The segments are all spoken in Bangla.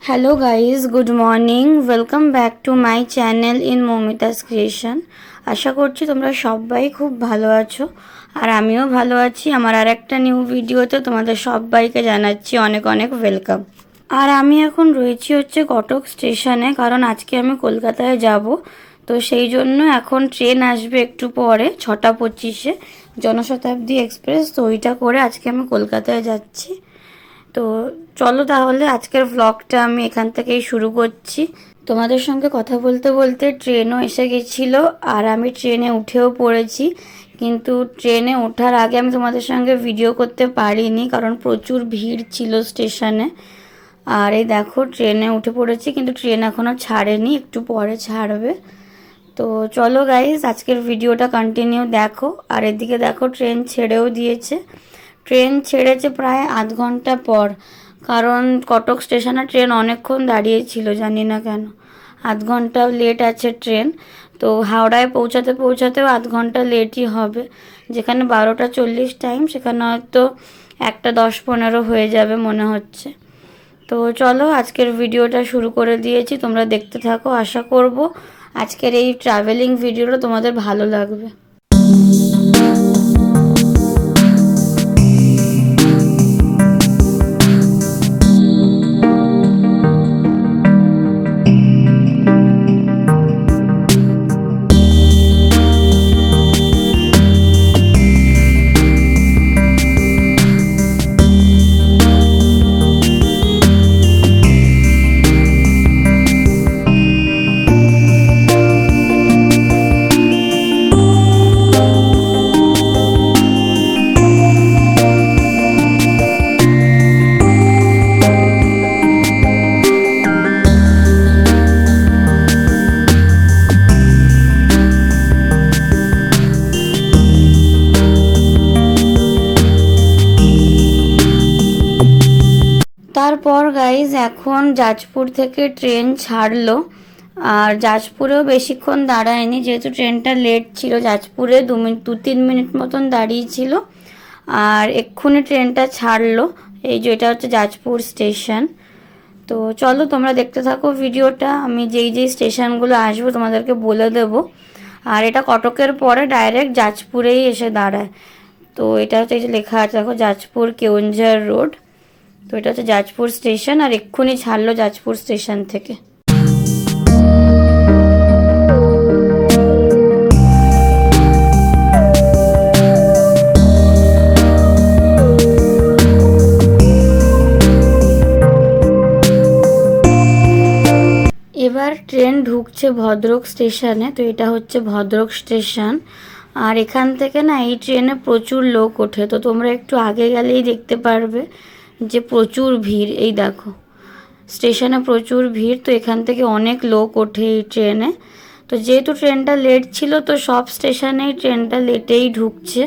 Hello guys, good morning. Welcome back to my channel in Moumita's creation. আশা করছি তোমরা সবাই খুব ভালো আছো, আর আমিও ভালো আছি। আমার আর একটা নিউ ভিডিওতে তোমাদের সবাইকে জানাচ্ছি অনেক অনেক ওয়েলকাম। আর আমি এখন রয়েছি কটক স্টেশনে, কারণ আজকে আমি কলকাতায় যাব। তো সেই জন্য এখন ট্রেন আসবে একটু পরে 6:25-এ, জনশতাব্দী এক্সপ্রেস। তো ওইটা করে আজকে আমি কলকাতায় যাচ্ছি। তো চলো তাহলে আজকের ভ্লগটা আমি এখান থেকেই শুরু করছি। তোমাদের সঙ্গে কথা বলতে বলতে ট্রেনও এসে গেছিলো, আর আমি ট্রেনে উঠেও পড়েছি। কিন্তু ট্রেনে ওঠার আগে আমি তোমাদের সঙ্গে ভিডিও করতে পারিনি, কারণ প্রচুর ভিড় ছিল স্টেশনে। আর এই দেখো ট্রেনে উঠে পড়েছি, কিন্তু ট্রেন এখনও ছাড়েনি, একটু পরে ছাড়বে। তো চলো গাইজ, আজকের ভিডিওটা কন্টিনিউ দেখো। আর এদিকে দেখো ট্রেন ছেড়েও দিয়েছে। ট্রেন ছেড়েছে প্রায় আধ ঘন্টা পর, কারণ কটক স্টেশনে ট্রেন অনেকক্ষণ দাঁড়িয়েছিল, জানি না কেন। আধ ঘন্টা লেট আছে ট্রেন। তো হাওড়ায় পৌঁছাতে পৌঁছাতেও আধ ঘন্টা লেটই হবে। যেখানে 12:40 টাইম, সেখানে হয়তো 1:10-15 হয়ে যাবে মনে হচ্ছে। তো চলো আজকের ভিডিওটা শুরু করে দিয়েছি, তোমরা দেখতে থাকো। আশা করব আজকের এই ট্রাভেলিং ভিডিওটা তোমাদের ভালো লাগবে। তারপর গাইজ এখন জাজপুর থেকে ট্রেন ছাড়লো। আর জাজপুরেও বেশিক্ষণ দাঁড়ায়নি, যেহেতু ট্রেনটা লেট ছিল। জাজপুরে 2-3 মিনিট মতন দাঁড়িয়েছিল, আর এক্ষুনি ট্রেনটা ছাড়লো। এই যে এটা হচ্ছে জাজপুর স্টেশন। তো চলো তোমরা দেখতে থাকো ভিডিওটা। আমি যেই যেই স্টেশনগুলো আসবো তোমাদেরকে বলে দেব। আর এটা কটকের পরে ডাইরেক্ট জাজপুরেই এসে দাঁড়ায়। তো এটা হচ্ছে এই যে লেখা আছে দেখো, জাজপুর কেওনঝর রোড। তো এটা হচ্ছে জাজপুর স্টেশন, আর এক্ষুনি ছাড়লো জাজপুর স্টেশন থেকে। এবার ট্রেন ঢুকছে ভদ্রক স্টেশনে। তো এটা হচ্ছে ভদ্রক স্টেশন। আর এখান থেকে না এই ট্রেনে প্রচুর লোক ওঠে। তো তোমরা একটু আগে গেলেই দেখতে পারবে যে প্রচুর ভিড়। এই দেখো স্টেশনে প্রচুর ভিড়। তো এখান থেকে অনেক লোক ওঠে এই ট্রেনে। তো যেহেতু ট্রেনটা লেট ছিল, তো সব স্টেশনেই ট্রেনটা লেটেই ঢুকছে।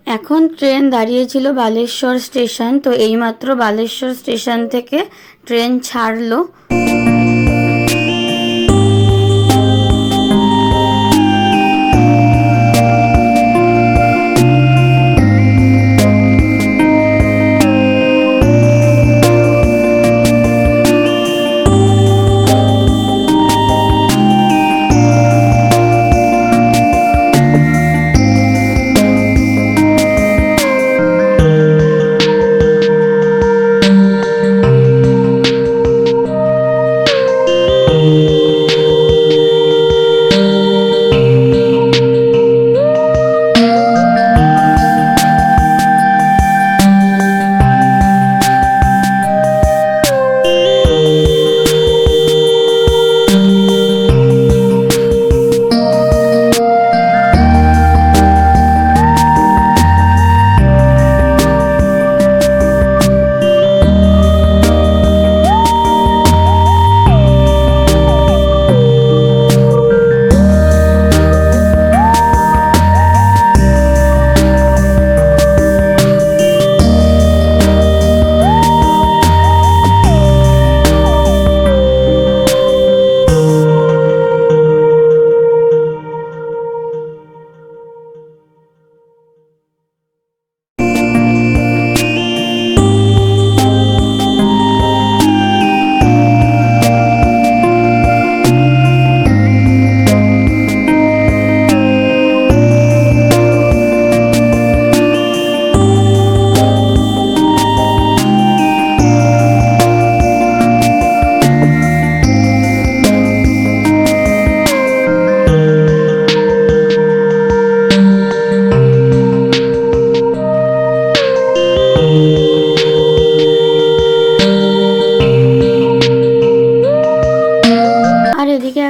এখন ট্রেন দাঁড়িয়েছিল বালেশ্বর স্টেশন। তো এইমাত্র বালেশ্বর স্টেশন থেকে ট্রেন ছাড়লো।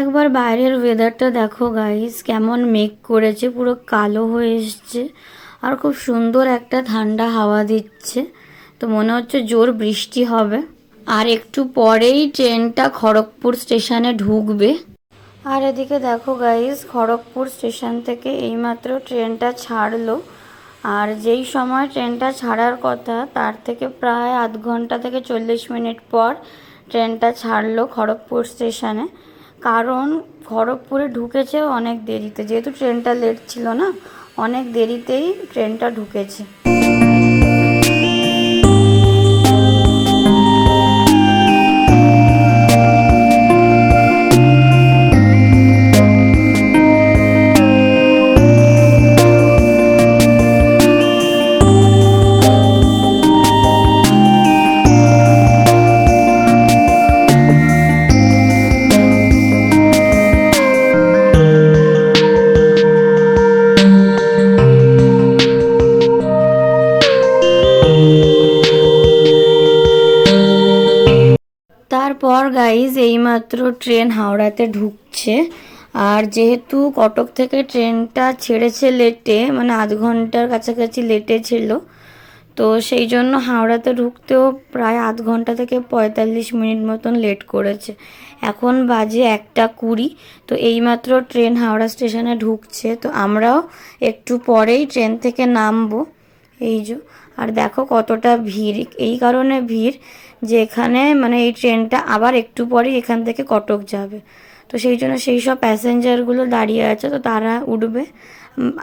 একবার বাইরের ওয়েদারটা দেখো গাইস, কেমন মেঘ করেছে, পুরো কালো হয়ে এসছে আর খুব সুন্দর একটা ঠান্ডা হাওয়া দিচ্ছে। তো মনে হচ্ছে জোর বৃষ্টি হবে। আর একটু পরেই ট্রেনটা খড়গপুর স্টেশনে ঢুকবে। আর এদিকে দেখো গাইস, খড়গপুর স্টেশন থেকে এইমাত্র ট্রেনটা ছাড়লো। আর যেই সময় ট্রেনটা ছাড়ার কথা তার থেকে প্রায় আধ ঘন্টা থেকে 40 মিনিট পর ট্রেনটা ছাড়লো খড়গপুর স্টেশনে। কারণ খড়গপুরে ঢুকেছে অনেক দেরিতে, যেহেতু ট্রেনটা লেট ছিল না, অনেক দেরিতেই ট্রেনটা ঢুকেছে। তারপর গাইজ এইমাত্র ট্রেন হাওড়াতে ঢুকছে। আর যেহেতু কটক থেকে ট্রেনটা ছেড়েছে লেটে, মানে আধ ঘন্টার কাছাকাছি লেটে ছিল, তো সেই জন্য হাওড়াতে ঢুকতেও প্রায় আধ ঘন্টা থেকে 45 মিনিট মতন লেট করেছে। এখন বাজে 1:20। তো এইমাত্র ট্রেন হাওড়া স্টেশনে ঢুকছে, তো আমরাও একটু পরেই ট্রেন থেকে নামবো। এই যে, আর দেখো কতটা ভিড়। এই কারণে ভিড় যে এখানে মানে এই ট্রেনটা আবার একটু পরেই এখান থেকে কটক যাবে, তো সেই জন্য সেই সব প্যাসেঞ্জারগুলো দাঁড়িয়ে আছে, তো তারা উঠবে।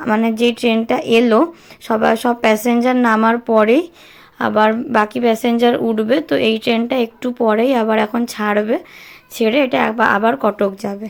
মানে যে ট্রেনটা এলো সব প্যাসেঞ্জার নামার পরেই আবার বাকি প্যাসেঞ্জার উঠবে। তো এই ট্রেনটা একটু পরেই আবার এখন ছাড়বে, ছেড়ে এটা আবার কটক যাবে।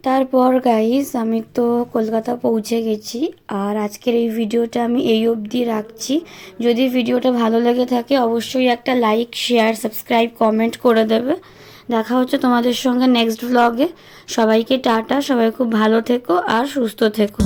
তারপর গাইস আমি তো কলকাতা পৌঁছে গেছি। আর আজকের এই ভিডিওটা আমি এই অবধি রাখছি। যদি ভিডিওটা ভালো লেগে থাকে অবশ্যই একটা লাইক, শেয়ার, সাবস্ক্রাইব, কমেন্ট করে দেবে। দেখা হচ্ছে তোমাদের সঙ্গে নেক্সট ব্লগে। সবাইকে টাটা, সবাই খুব ভালো থেকো আর সুস্থ থেকো।